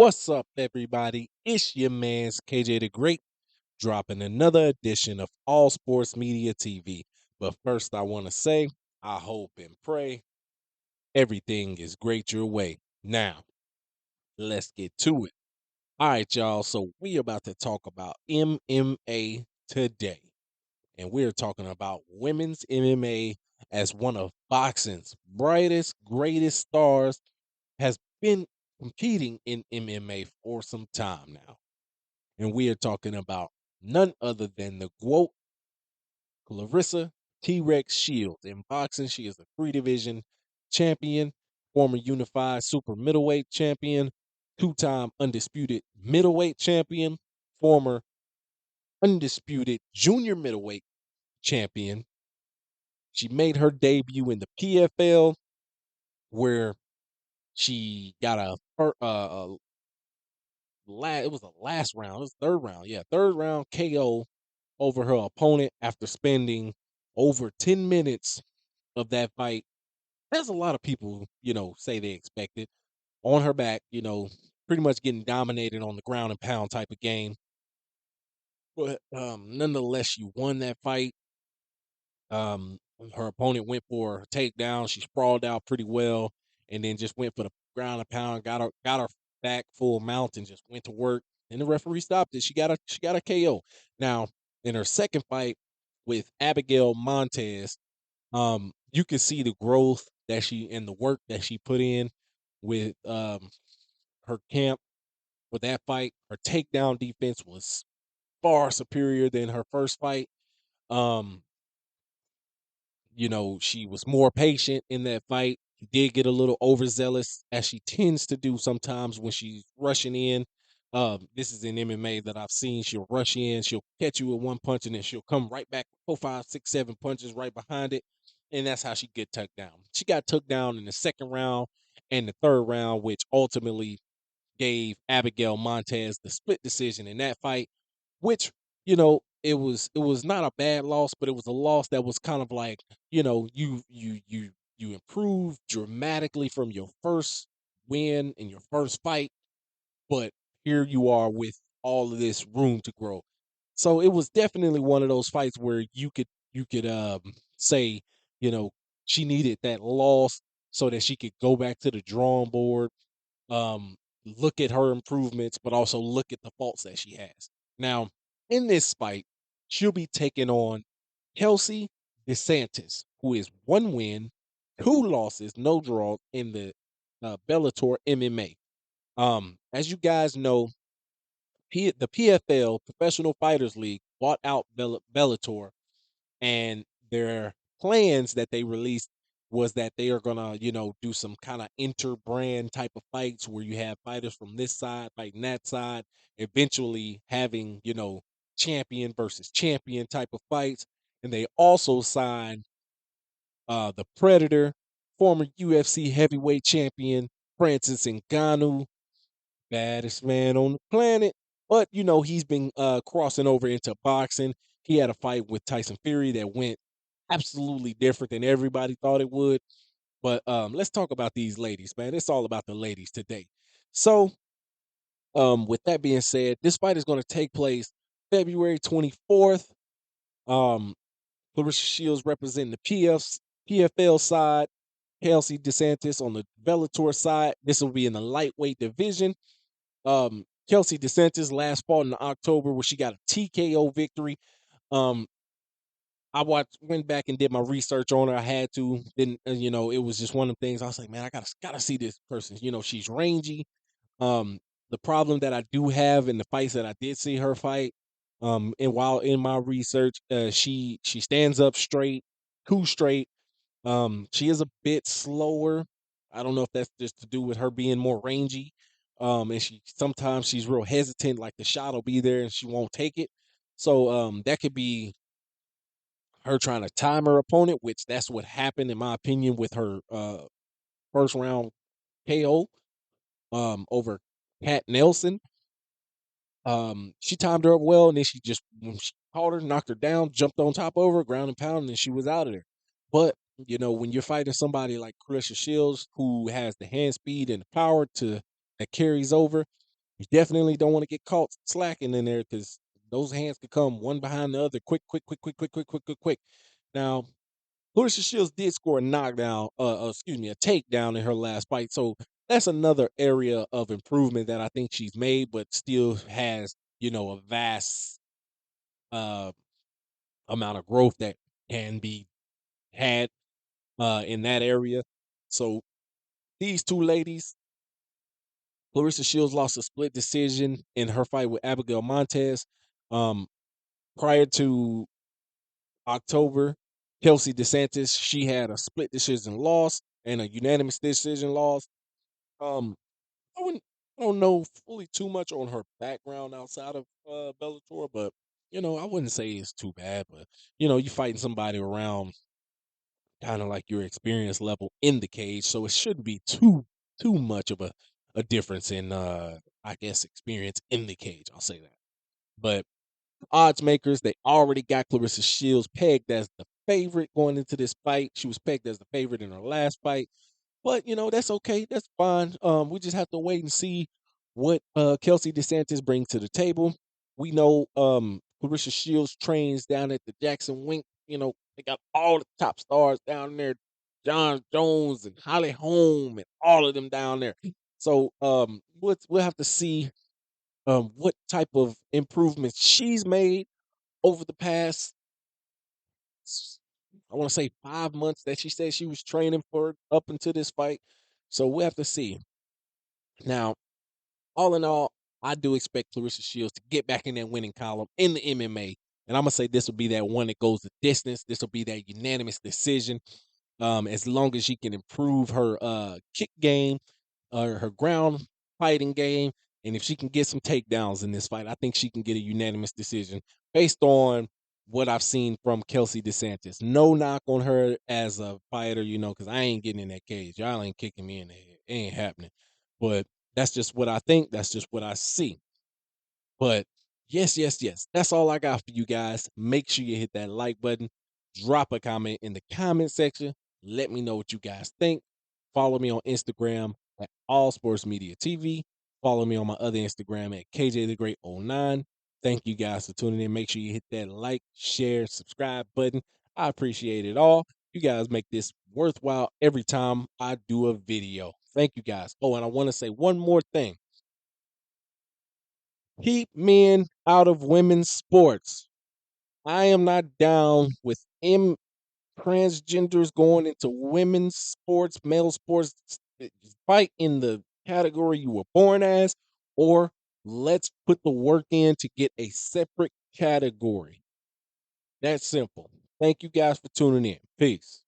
What's up, everybody? It's your man's KJ the Great, dropping another edition of All Sports Media TV. But first, I want to say, I hope and pray everything is great your way. Now, let's get to it. All right, y'all. So, we about to talk about MMA today. And we're talking about women's MMA as one of boxing's brightest, greatest stars has been competing in MMA for some time now. And we are talking about none other than the GOAT, Clarissa T-Rex Shields. In boxing, she is a three-division champion, former unified super middleweight champion, two-time undisputed middleweight champion, former undisputed junior middleweight champion. She made her debut in the PFL, where she got it was the last round. It was third round. Yeah, third round KO over her opponent after spending over 10 minutes of that fight. As a lot of people, say they expected, on her back, pretty much getting dominated on the ground and pound type of game. But nonetheless, she won that fight. Her opponent went for her takedown. She sprawled out pretty well, and then just went for the ground and pound. Got her back full mount and just went to work. And the referee stopped it. She got a KO. Now in her second fight with Abigail Montez, you can see the growth that she and the work that she put in with her camp with that fight. Her takedown defense was far superior than her first fight. Um, she was more patient in that fight. She did get a little overzealous, as she tends to do sometimes when she's rushing in. This is in MMA that I've seen. She'll rush in, she'll catch you with one punch, and then she'll come right back, 4, 5, 6, 7 punches right behind it. And that's how she get took down. She got took down in the second round and the third round, which ultimately gave Abigail Montez the split decision in that fight, which it was not a bad loss, but it was a loss that was kind of like, you improved dramatically from your first win in your first fight, but here you are with all of this room to grow. So it was definitely one of those fights where you could say, you know, she needed that loss so that she could go back to the drawing board, look at her improvements, but also look at the faults that she has. Now, in this fight, she'll be taking on Kelsey Desantis, who is one win, two losses, no draw in the Bellator MMA. As you guys know, the PFL, Professional Fighters League, bought out Bellator, and their plans that they released was that they are gonna, do some kind of inter-brand type of fights where you have fighters from this side fighting that side, eventually having, champion versus champion type of fights. And they also signed the Predator, former UFC heavyweight champion Francis Ngannou, baddest man on the planet. But he's been crossing over into boxing. He had a fight with Tyson Fury that went absolutely different than everybody thought it would. But let's talk about these ladies, man. It's all about the ladies today. So, with that being said, this fight is going to take place February 24th. Um, Clarissa Shields representing the PFL side, Kelsey Desantis on the Bellator side. This will be in the lightweight division. Kelsey Desantis last fought in October where she got a TKO victory. Um, went back and did my research on her. I had to. Then it was just one of the things. I was like, man, I gotta see this person. She's rangy. The problem that I do have in the fights that I did see her fight, and while in my research, she stands up straight, too straight. She is a bit slower. I don't know if that's just to do with her being more rangy. And sometimes she's real hesitant, like the shot will be there and she won't take it. So that could be her trying to time her opponent, which that's what happened in my opinion with her first round KO over Kat Nelson. She timed her up well, and then when she caught her, knocked her down, jumped on top of her, ground and pound, and she was out of there. But when you're fighting somebody like Clarissa Shields, who has the hand speed and the power that carries over, You definitely don't want to get caught slacking in there because those hands could come one behind the other quick, quick, quick, quick, quick, quick, quick, quick, quick. Now, Clarissa Shields did score a knockdown, excuse me, a takedown in her last fight. So that's another area of improvement that I think she's made, but still has, a vast uh, amount of growth that can be had in that area. So these two ladies, Clarissa Shields lost a split decision in her fight with Abigail Montez. Um, Prior to October, Kelsey Desantis, she had a split decision loss and a unanimous decision loss. Um, I wouldn't, I don't know fully too much on her background outside of Bellator, but I wouldn't say it's too bad. But you fighting somebody around kind of like your experience level in the cage, so it shouldn't be too much of a difference in I guess experience in the cage. I'll say that. But odds makers, they already got Clarissa Shields pegged as the favorite going into this fight. She was pegged as the favorite in her last fight. But that's okay. That's fine. We just have to wait and see what Kelsey Desantis brings to the table. We know Clarissa Shields trains down at the Jackson Wink. They got all the top stars down there, John Jones and Holly Holm and all of them down there. So we'll have to see what type of improvements she's made over the past, I want to say 5 months that she said she was training for up until this fight. So we'll have to see. Now, all in all, I do expect Clarissa Shields to get back in that winning column in the MMA. And I'm gonna say this will be that one that goes the distance. This will be that unanimous decision. As long as she can improve her kick game, her ground fighting game, and if she can get some takedowns in this fight, I think she can get a unanimous decision based on what I've seen from Kelsey Desantis. No knock on her as a fighter, because I ain't getting in that cage. Y'all ain't kicking me in the head. It ain't happening. But that's just what I think. That's just what I see. But yes, yes, yes. That's all I got for you guys. Make sure you hit that like button. Drop a comment in the comment section. Let me know what you guys think. Follow me on Instagram at All Sports Media TV. Follow me on my other Instagram at KJ the Great 09. Thank you guys for tuning in. Make sure you hit that like, share, subscribe button. I appreciate it all. You guys make this worthwhile every time I do a video. Thank you guys. Oh, and I want to say one more thing. Keep men out of women's sports. I am not down with transgenders going into women's sports, male sports. Fight in the category you were born as, or let's put the work in to get a separate category. That's simple. Thank you guys for tuning in. Peace.